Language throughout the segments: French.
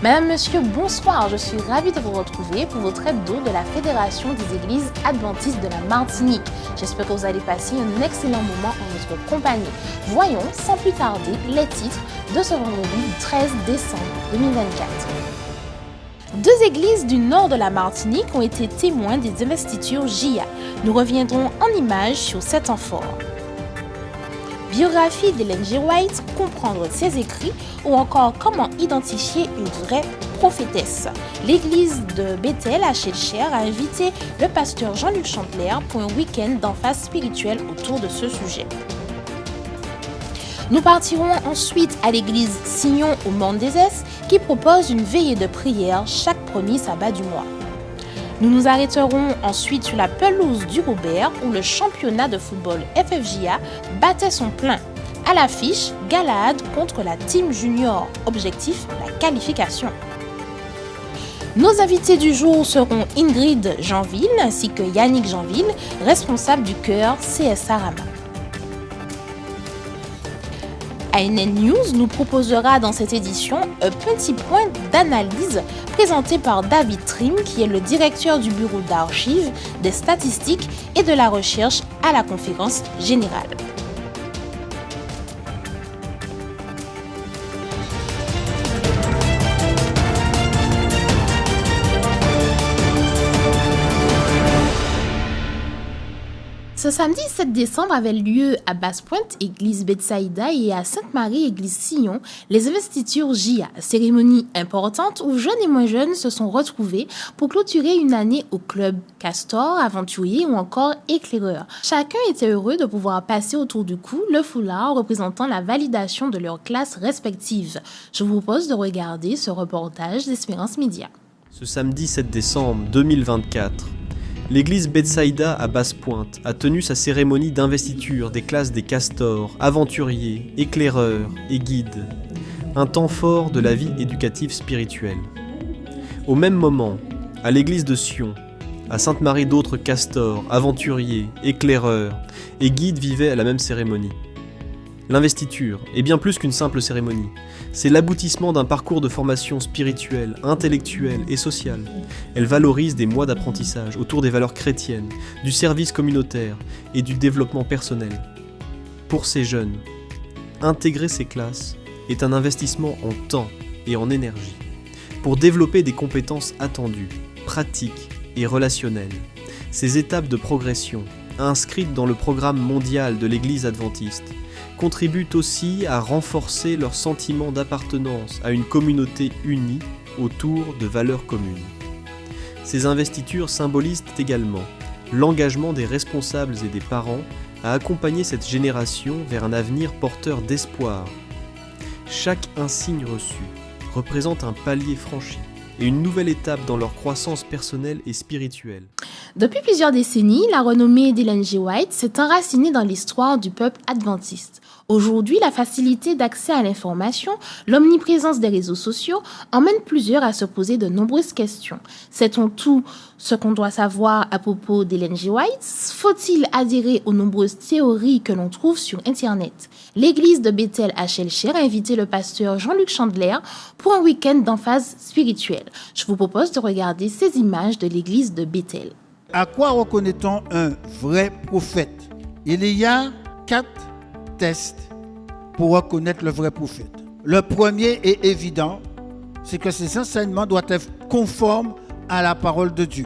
Madame, Monsieur, bonsoir. Je suis ravie de vous retrouver pour votre hebdo de la Fédération des Églises Adventistes de la Martinique. J'espère que vous allez passer un excellent moment en notre compagnie. Voyons, sans plus tarder, les titres de ce vendredi 13 décembre 2024. Deux églises du nord de la Martinique ont été témoins des investitures JIA. Nous reviendrons en images sur cet temps fort. Biographie d'Ellen G. White, comprendre ses écrits ou encore comment identifier une vraie prophétesse. L'église de Bethel à Shellshire a invité le pasteur Jean-Luc Chandler pour un week-end d'emphase spirituelle autour de ce sujet. Nous partirons ensuite à l'église Sion au Mont des Es qui propose une veillée de prière chaque premier sabbat du mois. Nous nous arrêterons ensuite sur la pelouse du Robert où le championnat de football FFJA battait son plein. À l'affiche, Galahad contre la team junior. Objectif, la qualification. Nos invités du jour seront Ingrid Jeanville ainsi que Yannick Jeanville, responsable du chœur CSA Rama. ANN News nous proposera dans cette édition un petit point d'analyse présenté par David Trim, qui est le directeur du bureau d'archives, des statistiques et de la recherche à la Conférence Générale. Ce samedi 7 décembre avait lieu à Basse-Pointe, église Bethsaïda, et à Sainte-Marie, église Sion, les investitures JIA, cérémonie importante où jeunes et moins jeunes se sont retrouvés pour clôturer une année au club Castor, aventurier ou encore éclaireur. Chacun était heureux de pouvoir passer autour du cou le foulard représentant la validation de leurs classes respectives. Je vous propose de regarder ce reportage d'Espérance Média. Ce samedi 7 décembre 2024, l'église Bethsaïda à Basse-Pointe a tenu sa cérémonie d'investiture des classes des castors, aventuriers, éclaireurs et guides. Un temps fort de la vie éducative spirituelle. Au même moment, à l'église de Sion, à Sainte-Marie, d'autres castors, aventuriers, éclaireurs et guides vivaient à la même cérémonie. L'investiture est bien plus qu'une simple cérémonie. C'est l'aboutissement d'un parcours de formation spirituelle, intellectuelle et sociale. Elle valorise des mois d'apprentissage autour des valeurs chrétiennes, du service communautaire et du développement personnel. Pour ces jeunes, intégrer ces classes est un investissement en temps et en énergie pour développer des compétences attendues, pratiques et relationnelles. Ces étapes de progression, inscrites dans le programme mondial de l'Église adventiste, contribuent aussi à renforcer leur sentiment d'appartenance à une communauté unie autour de valeurs communes. Ces investitures symbolisent également l'engagement des responsables et des parents à accompagner cette génération vers un avenir porteur d'espoir. Chaque insigne reçu représente un palier franchi et une nouvelle étape dans leur croissance personnelle et spirituelle. Depuis plusieurs décennies, la renommée d'Ellen G. White s'est enracinée dans l'histoire du peuple adventiste. Aujourd'hui, la facilité d'accès à l'information, l'omniprésence des réseaux sociaux emmène plusieurs à se poser de nombreuses questions. Sait-on tout ce qu'on doit savoir à propos d'Ellen G. White? Faut-il adhérer aux nombreuses théories que l'on trouve sur Internet? L'église de Bethel à Shellshire a invité le pasteur Jean-Luc Chandler pour un week-end d'emphase spirituelle. Je vous propose de regarder ces images de l'église de Bethel. À quoi reconnaît-on un vrai prophète? Il y a 4 tests pour reconnaître le vrai prophète. Le premier est évident, c'est que ses enseignements doivent être conformes à la parole de Dieu.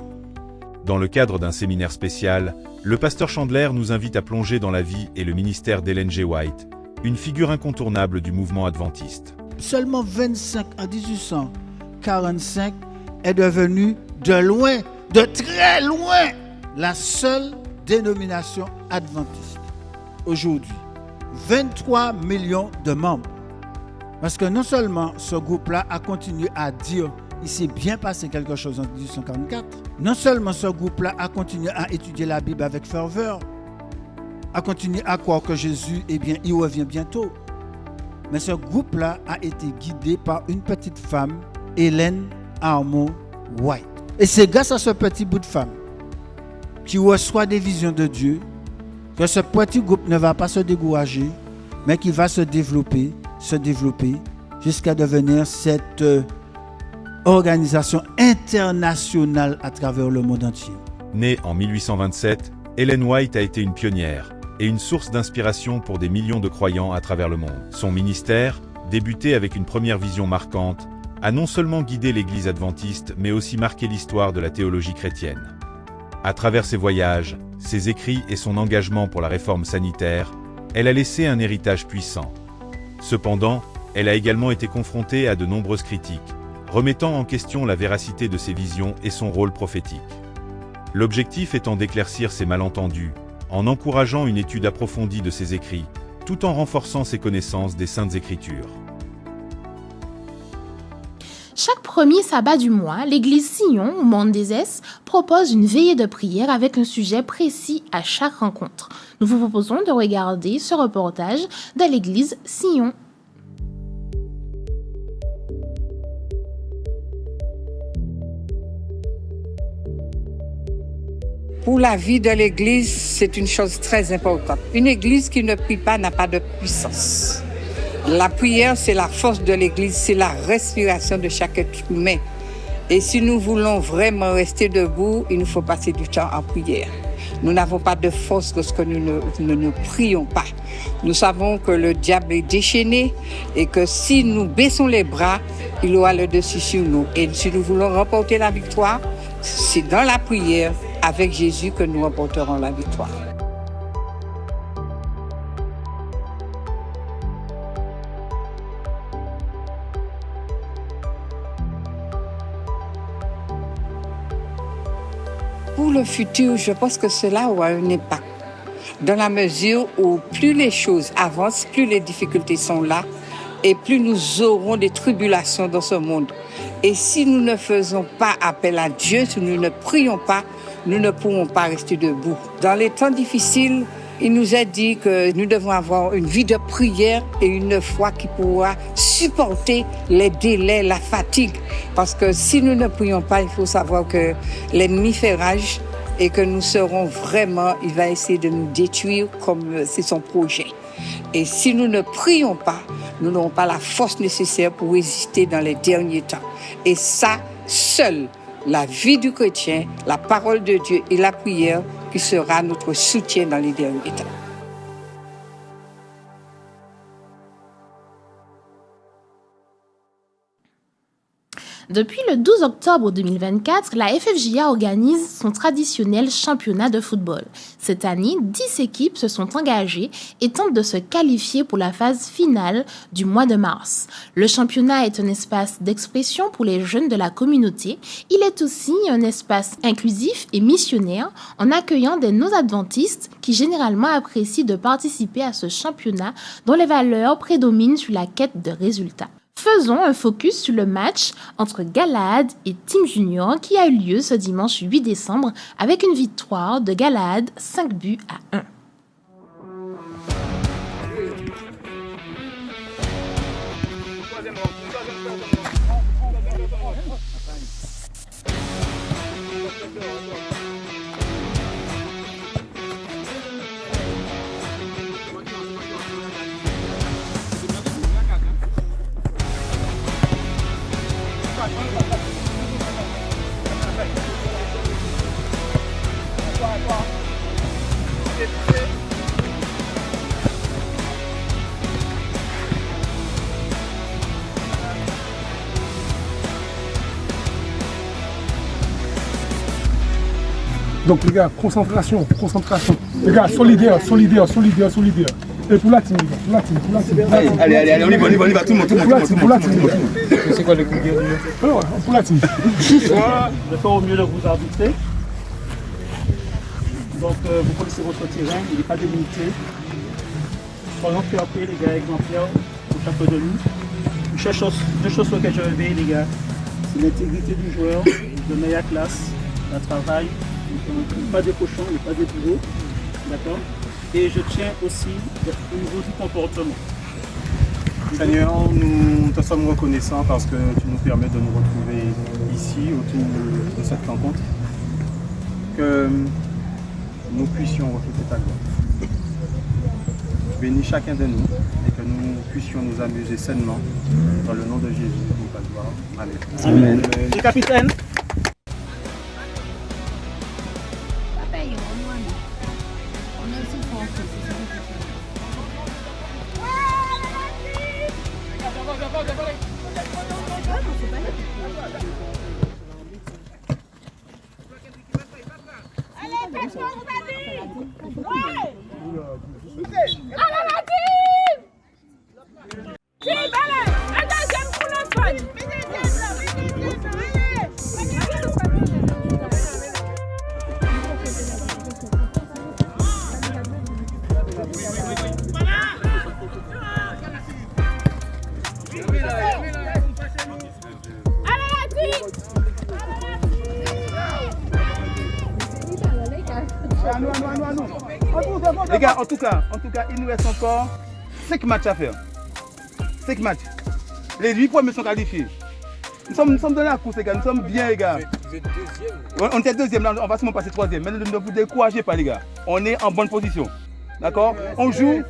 Dans le cadre d'un séminaire spécial, le pasteur Chandler nous invite à plonger dans la vie et le ministère d'Ellen G. White, une figure incontournable du mouvement adventiste. Seulement 25 en 1845 est devenue de très loin, la seule dénomination adventiste. Aujourd'hui, 23 millions de membres. Parce que non seulement ce groupe-là a continué à dire il s'est bien passé quelque chose en 1844, non seulement ce groupe-là a continué à étudier la Bible avec ferveur, a continué à croire que Jésus, il revient bientôt. Mais ce groupe-là a été guidé par une petite femme, Ellen Armour White. Et c'est grâce à ce petit bout de femme qui reçoit des visions de Dieu que ce petit groupe ne va pas se décourager, mais qui va se développer jusqu'à devenir cette organisation internationale à travers le monde entier. Née en 1827, Ellen White a été une pionnière et une source d'inspiration pour des millions de croyants à travers le monde. Son ministère, débuté avec une première vision marquante, a non seulement guidé l'Église adventiste, mais aussi marqué l'histoire de la théologie chrétienne. À travers ses voyages, ses écrits et son engagement pour la réforme sanitaire, elle a laissé un héritage puissant. Cependant, elle a également été confrontée à de nombreuses critiques, remettant en question la véracité de ses visions et son rôle prophétique. L'objectif étant d'éclaircir ces malentendus, en encourageant une étude approfondie de ses écrits, tout en renforçant ses connaissances des Saintes Écritures. Chaque premier sabbat du mois, l'église Sion, au Monde des S, propose une veillée de prière avec un sujet précis à chaque rencontre. Nous vous proposons de regarder ce reportage de l'église Sion. Pour la vie de l'Église, c'est une chose très importante. Une Église qui ne prie pas n'a pas de puissance. La prière, c'est la force de l'Église, c'est la respiration de chaque être humain. Et si nous voulons vraiment rester debout, il nous faut passer du temps en prière. Nous n'avons pas de force lorsque nous ne prions pas. Nous savons que le diable est déchaîné et que si nous baissons les bras, il aura le dessus sur nous. Et si nous voulons remporter la victoire, c'est dans la prière avec Jésus que nous remporterons la victoire. Pour le futur, je pense que cela aura un impact. Dans la mesure où plus les choses avancent, plus les difficultés sont là et plus nous aurons des tribulations dans ce monde. Et si nous ne faisons pas appel à Dieu, si nous ne prions pas, nous ne pourrons pas rester debout. Dans les temps difficiles, il nous est dit que nous devons avoir une vie de prière et une foi qui pourra supporter les délais, la fatigue. Parce que si nous ne prions pas, il faut savoir que l'ennemi fait rage et que nous serons vraiment, il va essayer de nous détruire comme c'est son projet. Et si nous ne prions pas, nous n'aurons pas la force nécessaire pour résister dans les derniers temps. Et ça, seul, la vie du chrétien, la parole de Dieu et la prière qui sera notre soutien dans les derniers temps. Depuis le 12 octobre 2024, la FFJA organise son traditionnel championnat de football. Cette année, 10 équipes se sont engagées et tentent de se qualifier pour la phase finale du mois de mars. Le championnat est un espace d'expression pour les jeunes de la communauté. Il est aussi un espace inclusif et missionnaire en accueillant des non-adventistes qui généralement apprécient de participer à ce championnat dont les valeurs prédominent sur la quête de résultats. Faisons un focus sur le match entre Galaad et Team Junior qui a eu lieu ce dimanche 8 décembre avec une victoire de Galaad 5-1. Donc les gars, concentration. Les gars, solidaire. Et pour la team, les gars, pour la team. Allez, on y va, tout le monde. C'est quoi le coup de guerre? Pour la team. Je vais faire au mieux de vous arbitrer. Donc vous connaissez votre terrain, il n'est pas délimité. Soyons fair play, les gars, exemplaires pour chacun de nous. Deux choses sur lesquelles je vais veiller, les gars, c'est l'intégrité du joueur, de meilleure classe, le travail, pas des cochons, pas des bourreaux, d'accord? Et je tiens aussi au niveau du comportement. Seigneur, nous te sommes reconnaissants parce que tu nous permets de nous retrouver ici autour de cette rencontre. Que nous puissions refléter ta gloire. Bénis chacun de nous et que nous puissions nous amuser sainement dans le nom de Jésus. ta gloire. Amen. Le capitaine. Les gars, en tout cas, il nous reste encore 5 matchs à faire. 5 matchs. Les 8 premiers sont qualifiés. Nous sommes dans la course, les gars. Nous sommes bien, les gars. Vous êtes deuxième. On était deuxième, là, on va seulement passer troisième. Mais ne vous découragez pas, les gars. On est en bonne position. D'accord? On joue.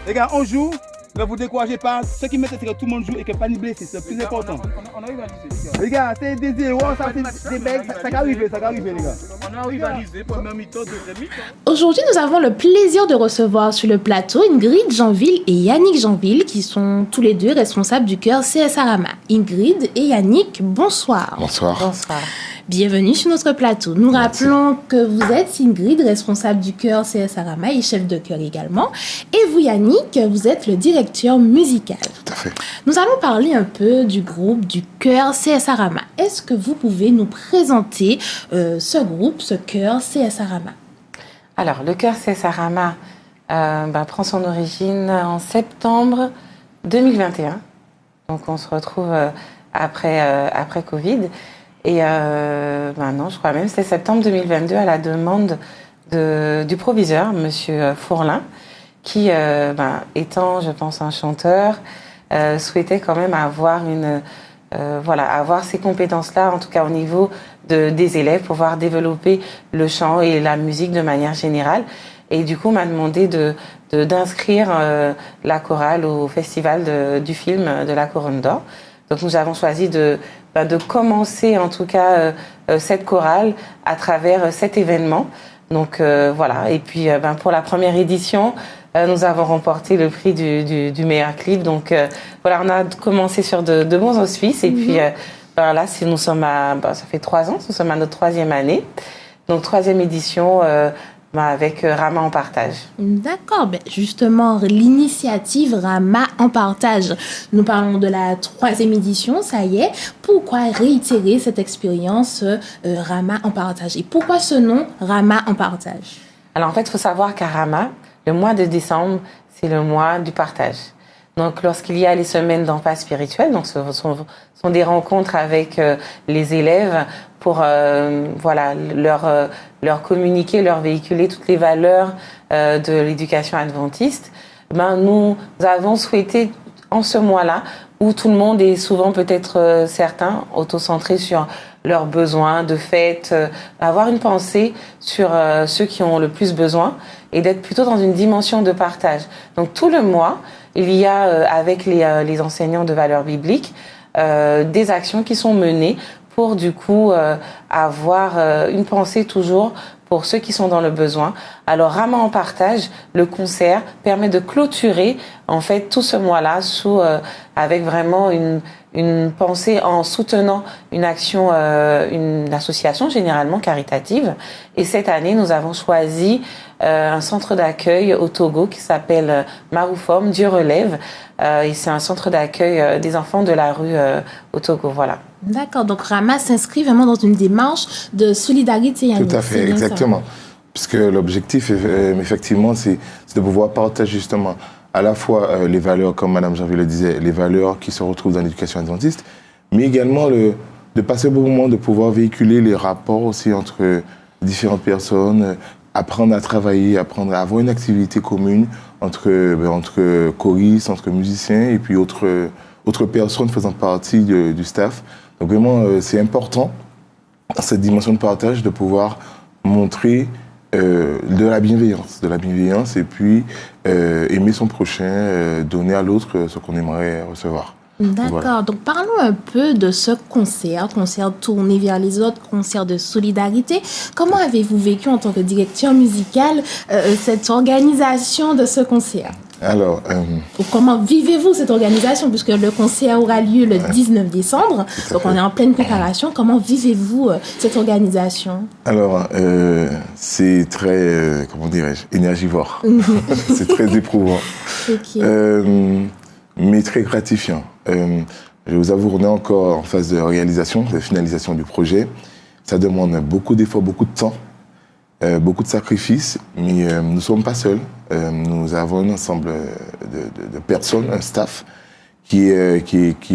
Les gars, on joue. Ne vous découragez pas. Ce qui m'intéresse, c'est que tout le monde joue et que pas de blessés. C'est le plus important. On arrive à rivaliser. Les gars, c'est des zéros, ça c'est des becs. Ça va arriver, les gars. On a rivalisé, première mi-temps, deuxième mi-temps. Aujourd'hui, nous avons le plaisir de recevoir sur le plateau Ingrid Janville et Yannick Janville, qui sont tous les deux responsables du chœur CSA Rama. Ingrid et Yannick, bonsoir. Bonsoir. Bonsoir. Bienvenue sur notre plateau. Nous rappelons que vous êtes Ingrid, responsable du chœur CSA Rama et chef de chœur également. Et vous, Yannick, vous êtes le directeur musical. Tout à fait. Nous allons parler un peu du groupe, du chœur CSA Rama. Est-ce que vous pouvez nous présenter ce groupe, ce chœur CSA Rama? Alors, le chœur CSA Rama prend son origine en septembre 2021. Donc, on se retrouve après Covid. Et maintenant, je crois même que c'est septembre 2022, à la demande du proviseur, Monsieur Fourlin, qui, étant, je pense, un chanteur, souhaitait quand même avoir avoir ces compétences-là, en tout cas au niveau des élèves, pouvoir développer le chant et la musique de manière générale. Et du coup, m'a demandé d'inscrire la chorale au festival du film de la Couronne d'Or. Donc, nous avons choisi de commencer, en tout cas, cette chorale à travers cet événement. Donc, voilà. Et puis, pour la première édition, nous avons remporté le prix du meilleur clip. Donc, voilà, on a commencé sur de bons auspices. Et puis, là, nous sommes ça fait 3 ans, nous sommes à notre 3e année. Donc, 3e édition avec Rama en partage. D'accord, justement, l'initiative Rama en partage. Nous parlons de la 3e édition, ça y est. Pourquoi réitérer cette expérience Rama en partage? Et pourquoi ce nom Rama en partage? Alors en fait, il faut savoir qu'à Rama, le mois de décembre, c'est le mois du partage. Donc lorsqu'il y a les semaines d'enfants spirituels, donc ce sont des rencontres avec les élèves pour leur communiquer, leur véhiculer toutes les valeurs de l'éducation adventiste. Nous avons souhaité, en ce mois-là, où tout le monde est souvent peut-être certains auto-centrés sur leurs besoins de fête, avoir une pensée sur ceux qui ont le plus besoin et d'être plutôt dans une dimension de partage. Donc tout le mois, il y a avec les enseignants de valeurs bibliques des actions qui sont menées pour du coup avoir une pensée toujours pour ceux qui sont dans le besoin. Alors Rama en partage, le concert permet de clôturer en fait tout ce mois-là avec vraiment une pensée en soutenant une action, une association généralement caritative. Et cette année, nous avons choisi un centre d'accueil au Togo qui s'appelle Marufom, Dieu relève. Et c'est un centre d'accueil des enfants de la rue au Togo. Voilà. D'accord, donc Rama s'inscrit vraiment dans une démarche de solidarité. Yannick. Tout à fait, exactement. Puisque l'objectif, effectivement, c'est de pouvoir partager justement à la fois les valeurs, comme Mme Janville le disait, les valeurs qui se retrouvent dans l'éducation adventiste, mais également de passer au bon moment, de pouvoir véhiculer les rapports aussi entre différentes personnes, apprendre à travailler, apprendre à avoir une activité commune entre choristes, entre musiciens et puis autres personnes faisant partie du staff. Donc vraiment, c'est important, cette dimension de partage, de pouvoir montrer de la bienveillance et puis aimer son prochain, donner à l'autre ce qu'on aimerait recevoir. D'accord. Voilà. Donc, parlons un peu de ce concert tourné vers les autres, concert de solidarité. Comment avez-vous vécu en tant que directeur musical cette organisation de ce concert? Alors, Ou comment vivez-vous cette organisation, puisque le concert aura lieu le 19 décembre, donc on est en pleine préparation. Comment vivez-vous cette organisation? alors c'est très, comment dirais-je, énergivore. C'est très éprouvant. Ok. Mais très gratifiant. Je vous avoue, on est encore en phase de réalisation, de finalisation du projet. Ça demande beaucoup d'efforts, beaucoup de temps, beaucoup de sacrifices, mais nous ne sommes pas seuls. Nous avons un ensemble de personnes, un staff, qui est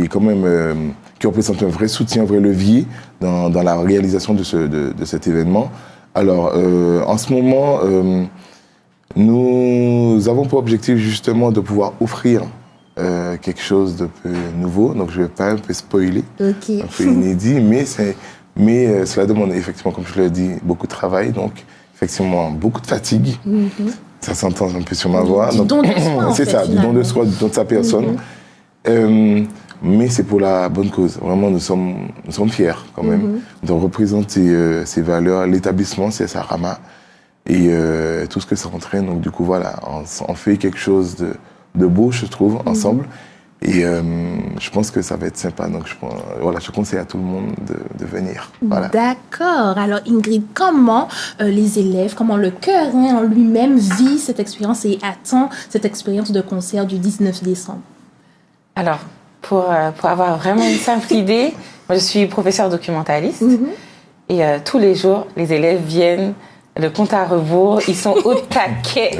quand même, qui représente un vrai soutien, un vrai levier dans la réalisation de cet événement. Alors, en ce moment, nous avons pour objectif justement de pouvoir offrir quelque chose de peu nouveau, donc je ne vais pas un peu spoiler, un peu inédit, mais cela demande effectivement, comme je l'ai dit, beaucoup de travail, donc effectivement beaucoup de fatigue. Ça s'entend un peu sur ma voix. Du don de soi, c'est ça, du don de soi, du don de sa personne. Mais c'est pour la bonne cause. Vraiment, nous sommes fiers quand même de représenter ces valeurs, l'établissement CSA Rama et tout ce que ça entraîne. Donc du coup, voilà, on fait quelque chose de beau, je trouve, ensemble. Et je pense que ça va être sympa. Donc je conseille à tout le monde de venir. Voilà. D'accord. Alors Ingrid, comment les élèves, comment le chœur en lui-même vit cette expérience et attend cette expérience de concert du 19 décembre? Alors, pour avoir vraiment une simple idée, moi je suis professeure documentaliste et tous les jours, les élèves viennent, le compte à rebours, ils sont au taquet.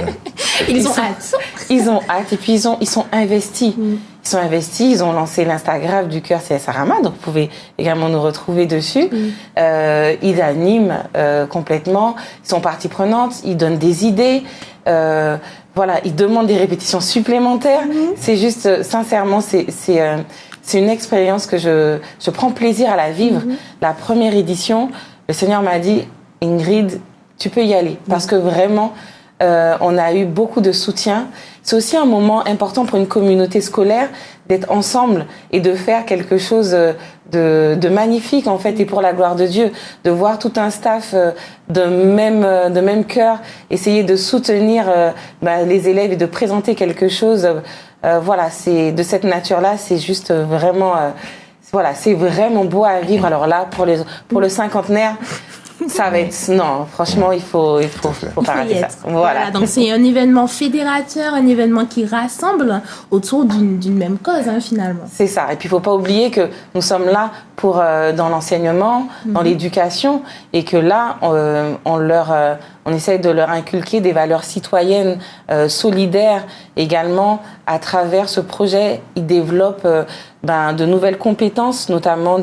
Ils ont hâte. Ils ont hâte et puis ils sont investis. Ils sont investis, ils ont lancé l'Instagram du chœur CSA Rama, donc vous pouvez également nous retrouver dessus. Ils animent complètement, ils sont partie prenante, ils donnent des idées, voilà, ils demandent des répétitions supplémentaires. C'est juste, sincèrement, c'est une expérience que je prends plaisir à la vivre. La première édition, le Seigneur m'a dit, Ingrid, tu peux y aller, parce que vraiment, on a eu beaucoup de soutien. C'est aussi un moment important pour une communauté scolaire d'être ensemble et de faire quelque chose de magnifique en fait, et pour la gloire de Dieu, de voir tout un staff de même cœur essayer de soutenir les élèves et de présenter quelque chose. Voilà, c'est de cette nature-là, c'est juste vraiment, voilà, c'est vraiment beau à vivre. Alors là, pour le cinquantenaire. Ça va être... Non, franchement, il faut pas rater ça. Voilà, donc c'est un événement fédérateur, un événement qui rassemble autour d'une même cause, finalement. C'est ça. Et puis, il ne faut pas oublier que nous sommes là pour, dans l'enseignement, dans l'éducation, et que là, on essaie de leur inculquer des valeurs citoyennes, solidaires également. À travers ce projet, ils développent de nouvelles compétences, notamment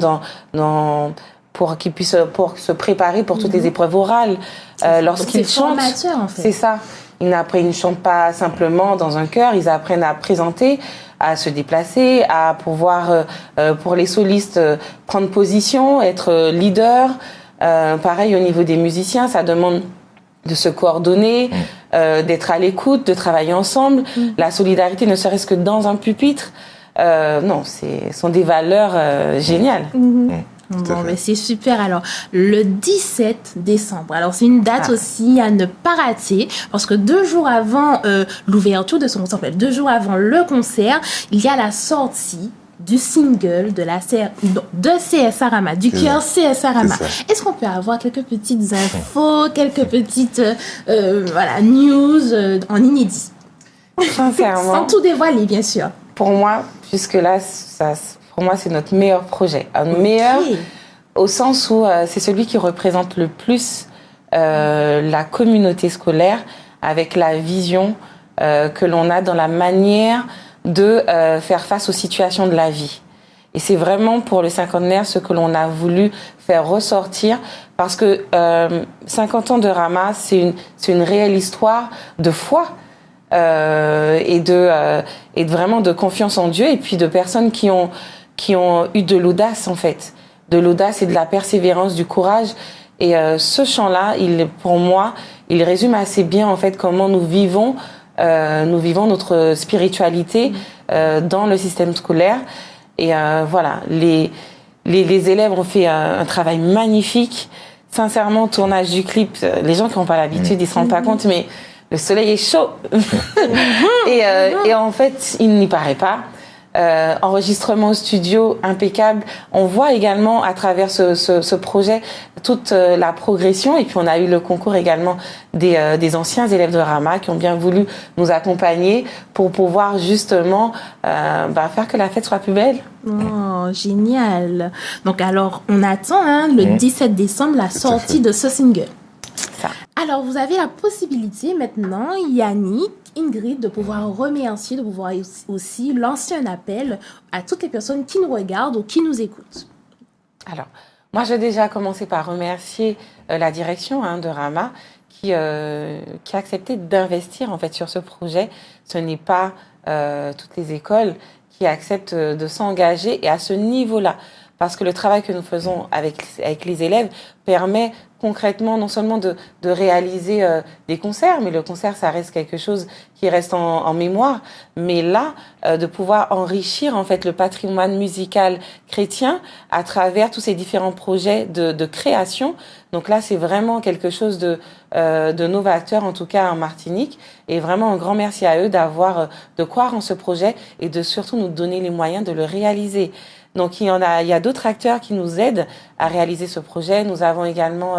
pour qu'ils puissent se préparer pour toutes les épreuves orales. Lorsqu'ils chantent, en fait. C'est ça. Ils ne chantent pas simplement dans un chœur, ils apprennent à présenter, à se déplacer, à pouvoir, pour les solistes, prendre position, être leader. Pareil, au niveau des musiciens, ça demande de se coordonner, d'être à l'écoute, de travailler ensemble. La solidarité, ne serait-ce que dans un pupitre, non, ce sont des valeurs géniales. Bon, mais c'est super. Alors, le 17 décembre. Alors, c'est une date aussi à ne pas rater parce que 2 jours avant l'ouverture de ce concert, 2 jours avant le concert, il y a la sortie du single de CSA Rama, du chœur CSA Rama. Est-ce qu'on peut avoir quelques petites infos, quelques petites news en inédit? Sincèrement. Sans tout dévoiler, bien sûr. Pour moi, jusque-là, pour moi, c'est notre meilleur projet. Un meilleur au sens où c'est celui qui représente le plus la communauté scolaire avec la vision que l'on a dans la manière de faire face aux situations de la vie. Et c'est vraiment pour le cinquantenaire ce que l'on a voulu faire ressortir parce que 50 ans de Rama, c'est une réelle histoire de foi et vraiment de confiance en Dieu et puis de personnes qui ont eu de l'audace en fait, de l'audace et de la persévérance, du courage. Et ce chant-là, pour moi, il résume assez bien en fait comment nous vivons notre spiritualité dans le système scolaire. Et voilà, les élèves ont fait un travail magnifique. Sincèrement, tournage du clip, les gens qui n'ont pas l'habitude, ils ne se rendent pas compte, mais le soleil est chaud. et en fait, il n'y paraît pas. Enregistrement au studio impeccable. On voit également à travers ce projet toute la progression, et puis on a eu le concours également des anciens élèves de Rama qui ont bien voulu nous accompagner pour pouvoir justement faire que la fête soit plus belle. Oh, génial. Donc alors, on attend le 17 décembre la sortie de ce single. Ça. Alors, vous avez la possibilité maintenant, Yannick, Ingrid, de pouvoir remercier, de pouvoir aussi lancer un appel à toutes les personnes qui nous regardent ou qui nous écoutent. Alors, moi, j'ai déjà commencé par remercier la direction de Rama qui a accepté d'investir en fait sur ce projet. Ce n'est pas toutes les écoles qui acceptent de s'engager et à ce niveau-là. Parce que le travail que nous faisons avec les élèves permet concrètement non seulement de réaliser des concerts, mais le concert, ça reste quelque chose qui reste en mémoire, mais là, de pouvoir enrichir en fait le patrimoine musical chrétien à travers tous ces différents projets de création. Donc là, c'est vraiment quelque chose de novateur, en tout cas en Martinique, et vraiment un grand merci à eux de croire en ce projet et de surtout nous donner les moyens de le réaliser. Donc il y a d'autres acteurs qui nous aident à réaliser ce projet. Nous avons également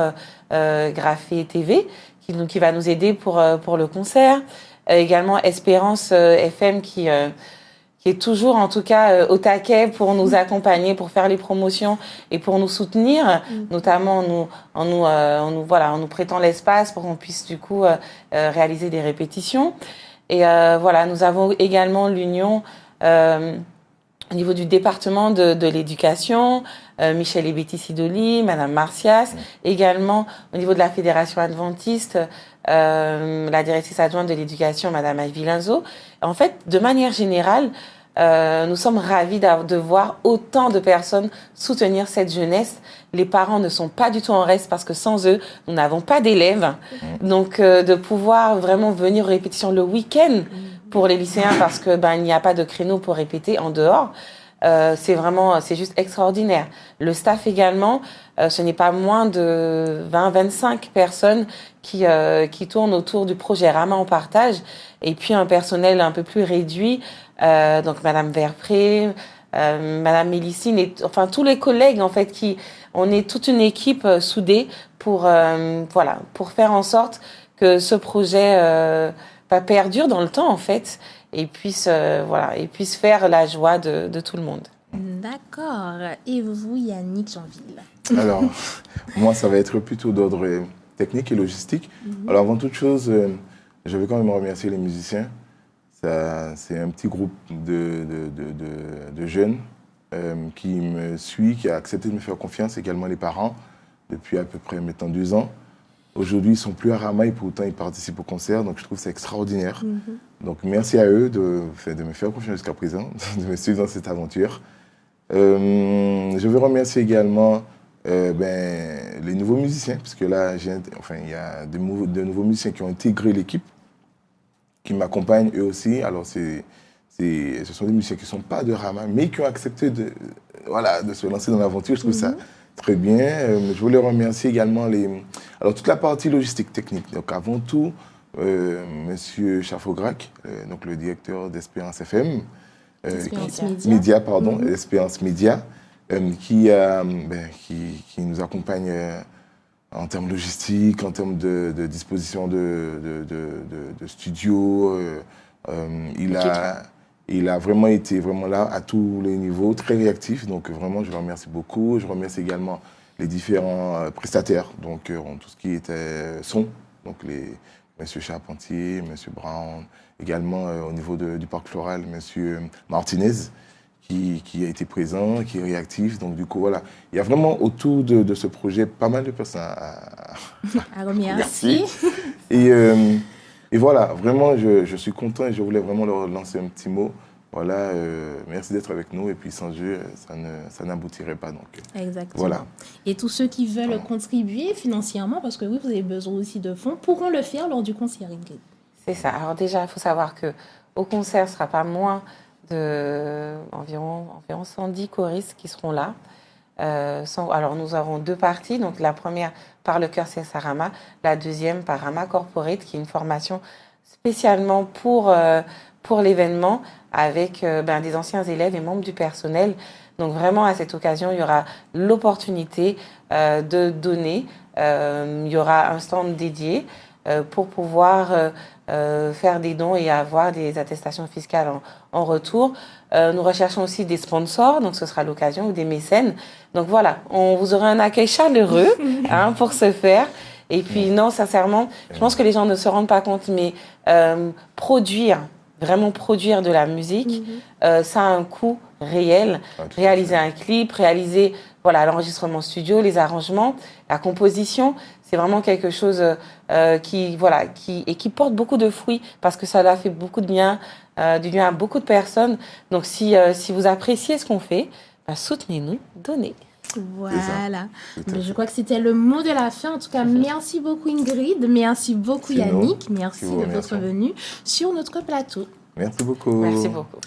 Graphé TV qui va nous aider pour le concert. Également Espérance FM qui est toujours en tout cas au taquet pour nous accompagner, pour faire les promotions et pour nous soutenir, notamment en nous prêtant l'espace pour qu'on puisse du coup réaliser des répétitions. Et nous avons également l'Union au niveau du département de l'éducation, Michel et Betty Sidoli, Madame Marcias, également au niveau de la Fédération adventiste, la directrice adjointe de l'éducation, Madame Ivy Linzo. En fait, de manière générale, nous sommes ravis de voir autant de personnes soutenir cette jeunesse. Les parents ne sont pas du tout en reste parce que sans eux, nous n'avons pas d'élèves. Donc, de pouvoir vraiment venir aux répétitions le week-end pour les lycéens parce que il n'y a pas de créneau pour répéter en dehors. C'est juste extraordinaire. Le staff également, ce n'est pas moins de 20-25 personnes qui tournent autour du projet Rama en partage, et puis un personnel un peu plus réduit, donc Madame Verpré, Madame Mélicine, et enfin tous les collègues en fait on est toute une équipe soudée pour faire en sorte que ce projet perdure dans le temps en fait et puisse faire la joie de tout le monde. D'accord. Et vous, Yannick Jeanville? Alors, moi, ça va être plutôt d'ordre technique et logistique. Alors, avant toute chose, je vais quand même remercier les musiciens. C'est un petit groupe de jeunes qui me suit, qui a accepté de me faire confiance, également les parents, depuis à peu près maintenant 2 ans. Aujourd'hui, ils ne sont plus à Rama et pourtant ils participent au concert, donc je trouve que c'est extraordinaire. Donc merci à eux de me faire confiance jusqu'à présent, de me suivre dans cette aventure. Je veux remercier également les nouveaux musiciens, parce que là, il y a de nouveaux musiciens qui ont intégré l'équipe, qui m'accompagnent eux aussi. Alors ce sont des musiciens qui ne sont pas de Rama, mais qui ont accepté de se lancer dans l'aventure. Je trouve ça très bien. Je voulais remercier également alors toute la partie logistique technique. Donc avant tout, Monsieur Chafograc, donc le directeur d'Espérance FM, Média, Espérance Média, qui nous accompagne en termes logistiques, en termes de disposition de studio. Il a vraiment été là à tous les niveaux, très réactif. Donc vraiment, je le remercie beaucoup. Je remercie également les différents prestataires, donc tout ce qui était son, donc Monsieur Charpentier, Monsieur Brown, également au niveau du Parc Floral, Monsieur Martinez, qui a été présent, qui est réactif. Donc du coup, voilà, il y a vraiment autour de ce projet pas mal de personnes à remercier. Et voilà, vraiment, je suis content et je voulais vraiment leur lancer un petit mot. Voilà, merci d'être avec nous et puis sans eux, ça n'aboutirait pas. Donc, exactement. Voilà. Et tous ceux qui veulent contribuer financièrement, parce que oui, vous avez besoin aussi de fonds, pourront le faire lors du concert, Ingrid. C'est ça. Alors déjà, il faut savoir qu'au concert, ce ne sera pas moins environ 110 choristes qui seront là. Alors nous avons 2 parties, donc la première par le chœur CSA Rama, la deuxième par Rama Corporate, qui est une formation spécialement pour l'événement avec des anciens élèves et membres du personnel. Donc vraiment à cette occasion, il y aura l'opportunité de donner, il y aura un stand dédié pour pouvoir faire des dons et avoir des attestations fiscales en retour. Nous recherchons aussi des sponsors, donc ce sera l'occasion, ou des mécènes. Donc voilà, vous aurez un accueil chaleureux pour ce faire. Et puis non, sincèrement, je pense que les gens ne se rendent pas compte, mais vraiment produire de la musique, ça a un coût réel. Réaliser un clip, réaliser l'enregistrement studio, les arrangements, la composition, c'est vraiment quelque chose qui porte beaucoup de fruits parce que ça a fait beaucoup de bien, du bien à beaucoup de personnes. Donc si vous appréciez ce qu'on fait, soutenez-nous, donnez. Voilà. Je crois que c'était le mot de la fin. En tout cas, merci beaucoup Ingrid, merci beaucoup Yannick, merci de votre venue sur notre plateau. Merci beaucoup. Merci beaucoup.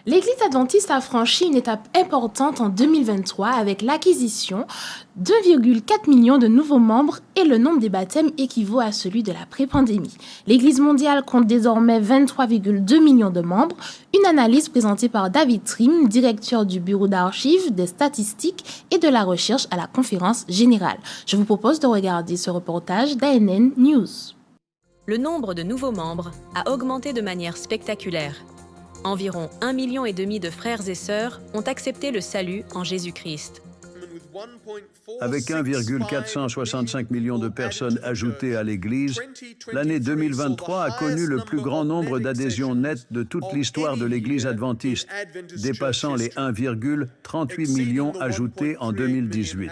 L'Église adventiste a franchi une étape importante en 2023 avec l'acquisition d'1,4 million de nouveaux membres et le nombre des baptêmes équivaut à celui de la pré-pandémie. L'Église mondiale compte désormais 23,2 millions de membres. Une analyse présentée par David Trim, directeur du Bureau d'archives, des statistiques et de la recherche à la Conférence générale. Je vous propose de regarder ce reportage d'ANN News. Le nombre de nouveaux membres a augmenté de manière spectaculaire. Environ 1,5 million de frères et sœurs ont accepté le salut en Jésus-Christ. Avec 1,465 million de personnes ajoutées à l'Église, l'année 2023 a connu le plus grand nombre d'adhésions nettes de toute l'histoire de l'Église adventiste, dépassant les 1,38 million ajoutés en 2018.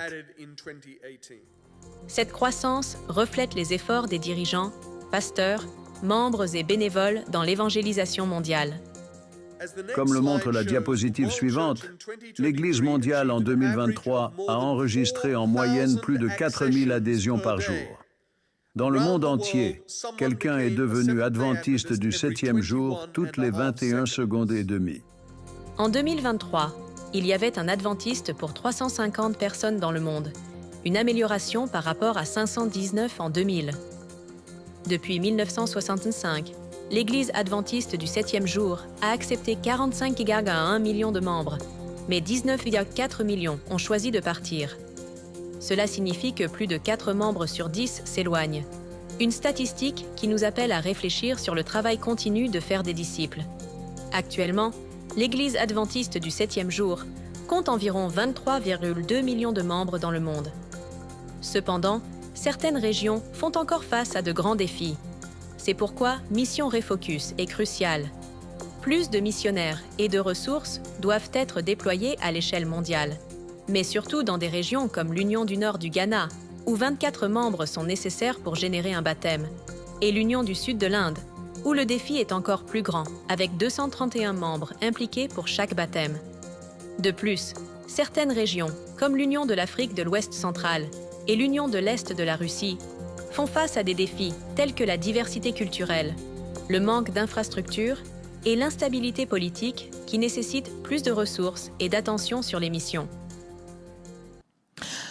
Cette croissance reflète les efforts des dirigeants, pasteurs, membres et bénévoles dans l'évangélisation mondiale. Comme le montre la diapositive suivante, l'Église mondiale en 2023 a enregistré en moyenne plus de 4000 adhésions par jour. Dans le monde entier, quelqu'un est devenu adventiste du 7e jour toutes les 21 secondes et demie. En 2023, il y avait un adventiste pour 350 personnes dans le monde, une amélioration par rapport à 519 en 2000. Depuis 1965, l'Église adventiste du 7e jour a accepté 45,1 millions de membres, mais 19,4 millions ont choisi de partir. Cela signifie que plus de 4 membres sur 10 s'éloignent. Une statistique qui nous appelle à réfléchir sur le travail continu de faire des disciples. Actuellement, l'Église adventiste du 7e jour compte environ 23,2 millions de membres dans le monde. Cependant, certaines régions font encore face à de grands défis. C'est pourquoi Mission Refocus est cruciale. Plus de missionnaires et de ressources doivent être déployés à l'échelle mondiale, mais surtout dans des régions comme l'Union du Nord du Ghana, où 24 membres sont nécessaires pour générer un baptême, et l'Union du Sud de l'Inde, où le défi est encore plus grand, avec 231 membres impliqués pour chaque baptême. De plus, certaines régions, comme l'Union de l'Afrique de l'Ouest central et l'Union de l'Est de la Russie, font face à des défis tels que la diversité culturelle, le manque d'infrastructures et l'instabilité politique qui nécessitent plus de ressources et d'attention sur les missions.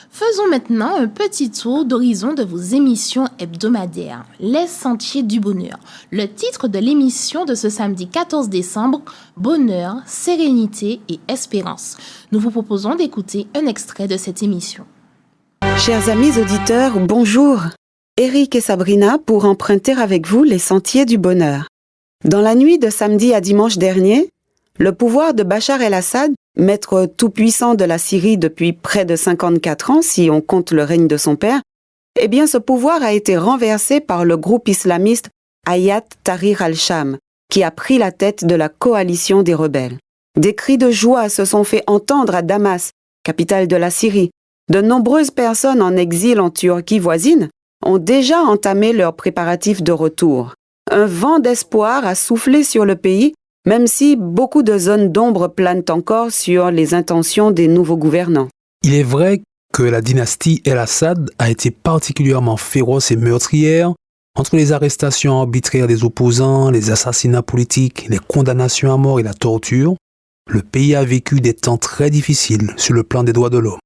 Faisons maintenant un petit tour d'horizon de vos émissions hebdomadaires, Les Sentiers du Bonheur. Le titre de l'émission de ce samedi 14 décembre, Bonheur, sérénité et espérance. Nous vous proposons d'écouter un extrait de cette émission. Chers amis auditeurs, bonjour. Eric et Sabrina pour emprunter avec vous les sentiers du bonheur. Dans la nuit de samedi à dimanche dernier, le pouvoir de Bachar el-Assad, maître tout-puissant de la Syrie depuis près de 54 ans si on compte le règne de son père, eh bien ce pouvoir a été renversé par le groupe islamiste Hayat Tahrir al-Sham, qui a pris la tête de la coalition des rebelles. Des cris de joie se sont fait entendre à Damas, capitale de la Syrie. De nombreuses personnes en exil en Turquie voisine ont déjà entamé leurs préparatifs de retour. Un vent d'espoir a soufflé sur le pays, même si beaucoup de zones d'ombre planent encore sur les intentions des nouveaux gouvernants. Il est vrai que la dynastie El-Assad a été particulièrement féroce et meurtrière Entre les arrestations arbitraires des opposants, les assassinats politiques, les condamnations à mort et la torture, le pays a vécu des temps très difficiles sur le plan des droits de l'homme.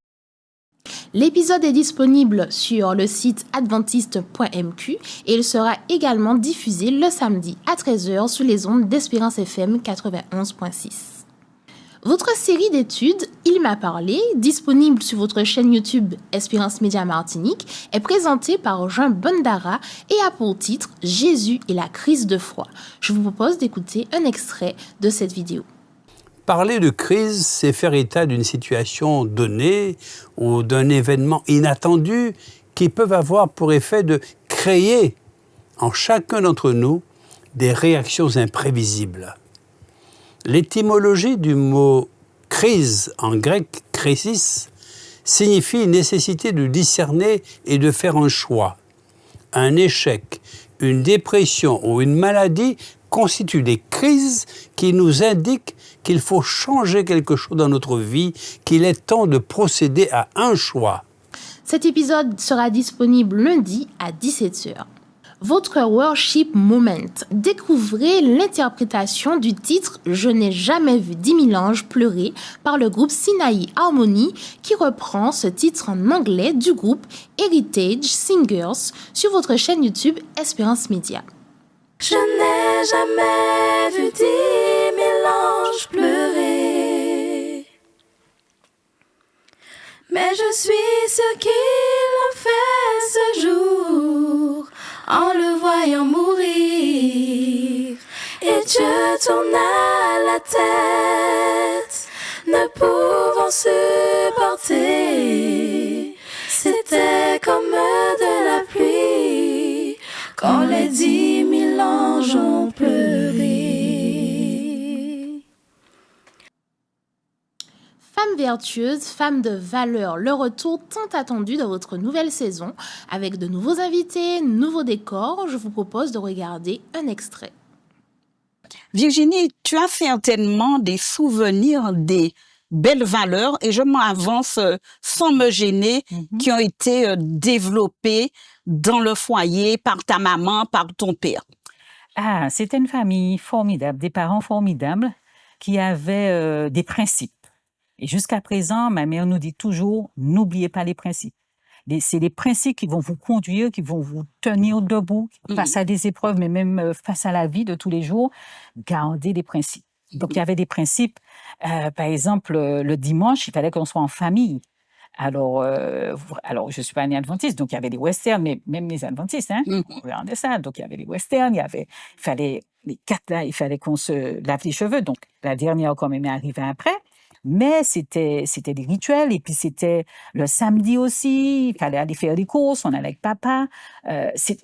L'épisode est disponible sur le site adventiste.mq et il sera également diffusé le samedi à 13h sur les ondes d'Espérance FM 91.6. Votre série d'études « Il m'a parlé », disponible sur votre chaîne YouTube Espérance Média Martinique, est présentée par Jean Bondara et a pour titre « Jésus et la crise de foi ». Je vous propose d'écouter un extrait de cette vidéo. Parler de crise, c'est faire état d'une situation donnée ou d'un événement inattendu qui peuvent avoir pour effet de créer en chacun d'entre nous des réactions imprévisibles. L'étymologie du mot « crise » en grec « krisis » signifie nécessité de discerner et de faire un choix. Un échec, une dépression ou une maladie constituent des crises qui nous indiquent qu'il faut changer quelque chose dans notre vie, qu'il est temps de procéder à un choix. Cet épisode sera disponible lundi à 17h. Votre Worship Moment. Découvrez l'interprétation du titre « Je n'ai jamais vu 10 000 anges pleurer » par le groupe Sinaï Harmony qui reprend ce titre en anglais du groupe Heritage Singers sur votre chaîne YouTube Espérance Média. Je n'ai jamais vu 10 000 anges pleurer, mais je suis ce qu'il a fait ce jour en le voyant mourir. Et Dieu tourna la tête, ne pouvant supporter. C'était comme de la pluie quand les 10 000 anges ont pleuré. Femmes vertueuses, femmes de valeur, le retour tant attendu dans votre nouvelle saison. Avec de nouveaux invités, nouveaux décors, je vous propose de regarder un extrait. Virginie, tu as certainement des souvenirs des belles valeurs, et je m'avance sans me gêner, qui ont été développées dans le foyer par ta maman, par ton père. Ah, c'était une famille formidable, des parents formidables qui avaient des principes. Et jusqu'à présent, ma mère nous dit toujours, n'oubliez pas les principes. C'est les principes qui vont vous conduire, qui vont vous tenir debout face à des épreuves, mais même face à la vie de tous les jours. Gardez les principes. Donc, il y avait des principes. Par exemple, le dimanche, il fallait qu'on soit en famille. Alors, je suis pas née adventiste, donc il y avait des westerns, mais même les adventistes, on regardait ça. Donc, il y avait les westerns, il fallait qu'on se lave les cheveux. Donc, la dernière, quand même, est arrivée après. Mais c'était des rituels, et puis c'était le samedi aussi, il fallait aller faire des courses, on allait avec papa.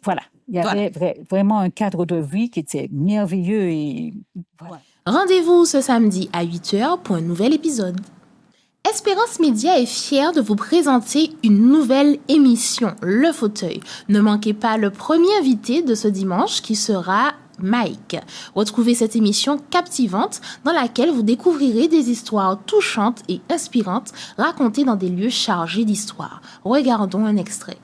Voilà, il y avait vraiment un cadre de vie qui était merveilleux. Et voilà. Rendez-vous ce samedi à 8h pour un nouvel épisode. Espérance Média est fière de vous présenter une nouvelle émission, Le Fauteuil. Ne manquez pas le premier invité de ce dimanche qui sera Mike. Retrouvez cette émission captivante dans laquelle vous découvrirez des histoires touchantes et inspirantes racontées dans des lieux chargés d'histoire. Regardons un extrait.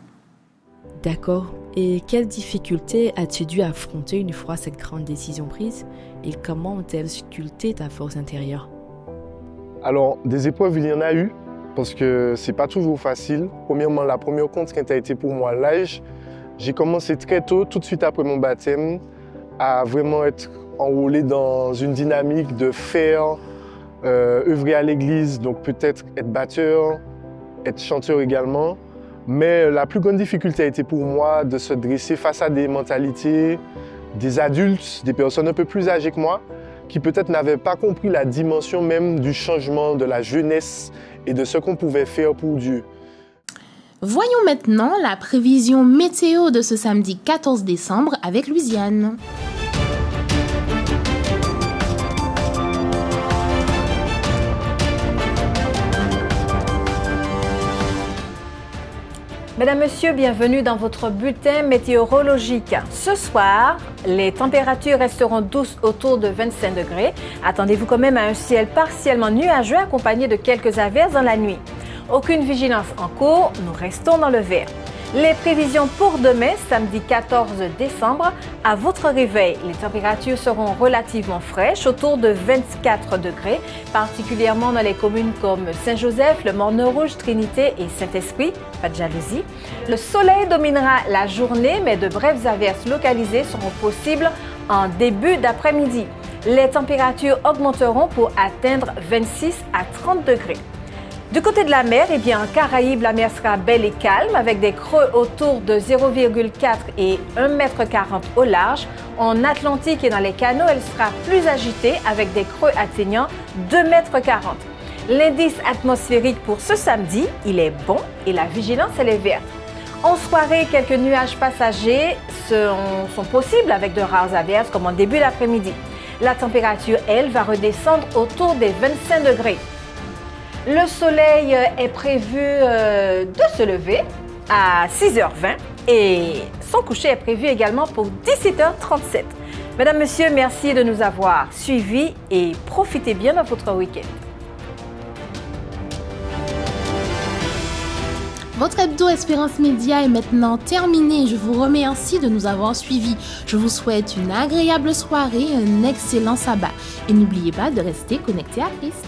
D'accord. Et quelles difficultés as-tu dû affronter une fois cette grande décision prise? Et comment ont-elles sculpté ta force intérieure? Alors, des épreuves, il y en a eu, parce que c'est pas toujours facile. Premièrement, la première contrainte a été pour moi l'âge. J'ai commencé très tôt, tout de suite après mon baptême, à vraiment être enrôlé dans une dynamique de faire, œuvrer à l'église, donc peut-être être batteur, être chanteur également. Mais la plus grande difficulté a été pour moi de se dresser face à des mentalités, des adultes, des personnes un peu plus âgées que moi, qui peut-être n'avaient pas compris la dimension même du changement, de la jeunesse et de ce qu'on pouvait faire pour Dieu. Voyons maintenant la prévision météo de ce samedi 14 décembre avec Louisiane. Mesdames, Messieurs, bienvenue dans votre bulletin météorologique. Ce soir, les températures resteront douces autour de 25 degrés. Attendez-vous quand même à un ciel partiellement nuageux accompagné de quelques averses dans la nuit. Aucune vigilance en cours, nous restons dans le vert. Les prévisions pour demain, samedi 14 décembre, à votre réveil, les températures seront relativement fraîches, autour de 24 degrés, particulièrement dans les communes comme Saint-Joseph, le Morne-Rouge, Trinité et Saint-Esprit. Pas de jalousie. Le soleil dominera la journée, mais de brèves averses localisées seront possibles en début d'après-midi. Les températures augmenteront pour atteindre 26 à 30 degrés. Du côté de la mer, en Caraïbes, la mer sera belle et calme avec des creux autour de 0,4 et 1,40 m au large. En Atlantique et dans les canaux, elle sera plus agitée avec des creux atteignant 2,40 m. L'indice atmosphérique pour ce samedi, il est bon et la vigilance, elle est verte. En soirée, quelques nuages passagers sont possibles avec de rares averses comme en début d'après-midi. La température, elle, va redescendre autour des 25 degrés. Le soleil est prévu de se lever à 6h20 et son coucher est prévu également pour 17h37. Mesdames, Messieurs, merci de nous avoir suivis et profitez bien de votre week-end. Votre hebdo Espérance Média est maintenant terminé. Je vous remercie de nous avoir suivis. Je vous souhaite une agréable soirée et un excellent sabbat. Et n'oubliez pas de rester connecté à Christ.